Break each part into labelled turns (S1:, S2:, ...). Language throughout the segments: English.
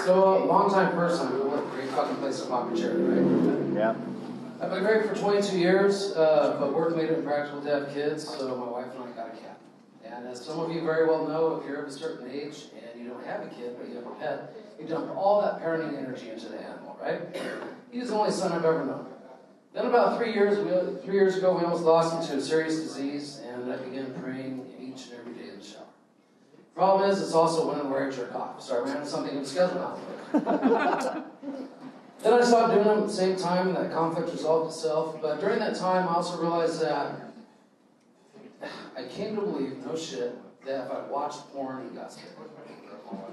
S1: So, long-time person, what a great fucking place to pop your cherry, right?
S2: Yeah.
S1: I've been married for 22 years, but work made it impractical to have kids, so my wife and I got a cat. And as some of you very well know, if you're of a certain age and you don't have a kid, but you have a pet, you dump all that parenting energy into the animal, right? He's the only son I've ever known. Then about 3 years ago, we almost lost him to a serious disease, and I began praying each and every day in the shower. Problem is, it's also when and where I jerk off, so I ran into something in the schedule conflict. Then I stopped doing them at the same time, and that conflict resolved itself. But during that time, I also realized that I came to believe, no shit, that if I watched porn, he got scared.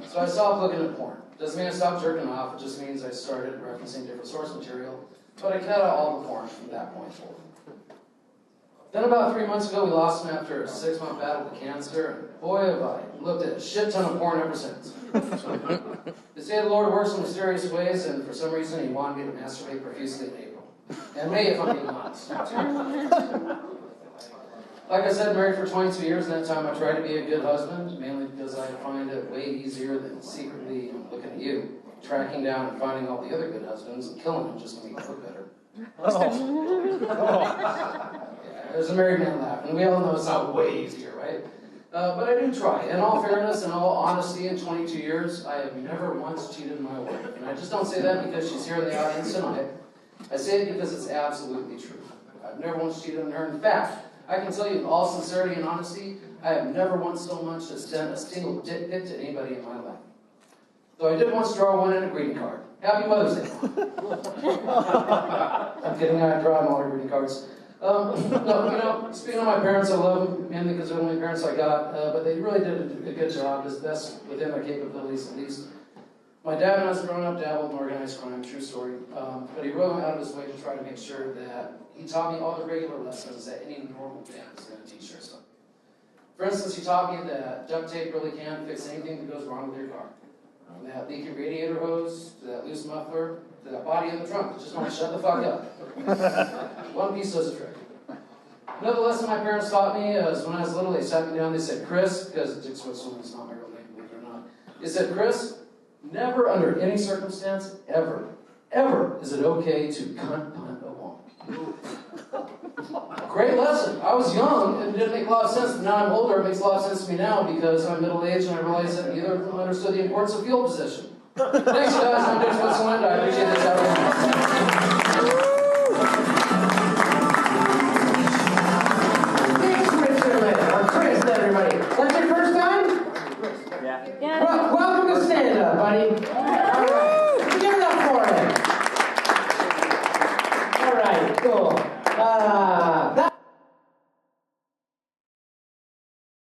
S1: So I stopped looking at porn. Doesn't mean I stopped jerking off, it just means I started referencing different source material. But I cut out all the porn from that point forward. Then about 3 months ago, we lost him after a 6-month battle with cancer, and boy have I looked at a shit ton of porn ever since. They say the Lord works in mysterious ways, and for some reason he wanted me to masturbate profusely in April. And May, if I'm being honest. Like I said, married for 22 years, and that time I tried to be a good husband, mainly because I find it way easier than secretly looking at you, tracking down and finding all the other good husbands and killing them just to make it look better. There's a married man laughing, and we all know it's not way easier, right? But I do try. In all fairness and all honesty, in 22 years, I have never once cheated my wife. And I just don't say that because she's here in the audience tonight. I say it because it's absolutely true. I've never once cheated on her. In fact, I can tell you in all sincerity and honesty, I have never once so much as sent a single dick pic to anybody in my life. Though I did once draw one in a greeting card. Happy Mother's Day. I'm kidding, I draw all the greeting cards. No, speaking of my parents, I love them, mainly because they're the only parents I got, but they really did a good job, as best within their capabilities at least. My dad, when I was growing up, dabbled in organized crime, true story, but he really went out of his way to try to make sure that he taught me all the regular lessons that any normal dad is going to teach their son. For instance, he taught me that duct tape really can fix anything that goes wrong with your car. From that leaky radiator hose, to that loose muffler, to that body in the trunk. Just don't shut the fuck up. One piece does the trick. Another lesson my parents taught me is when I was little, they sat me down, they said, Chris, because Dick Switzerland is not my real name, believe it or not. They said, Chris, never under any circumstance, ever is it okay to punt a woman. Great lesson. I was young and it didn't make a lot of sense, but now I'm older, it makes a lot of sense to me now because I'm middle-aged and I realize that neither of them understood the importance of field position. Thanks guys, I'm Dick Switzerland, I appreciate this opportunity. Chris, everybody. That's your first time? Yeah. Well, welcome to stand-up, buddy. All right. Give it up for him. All right, cool.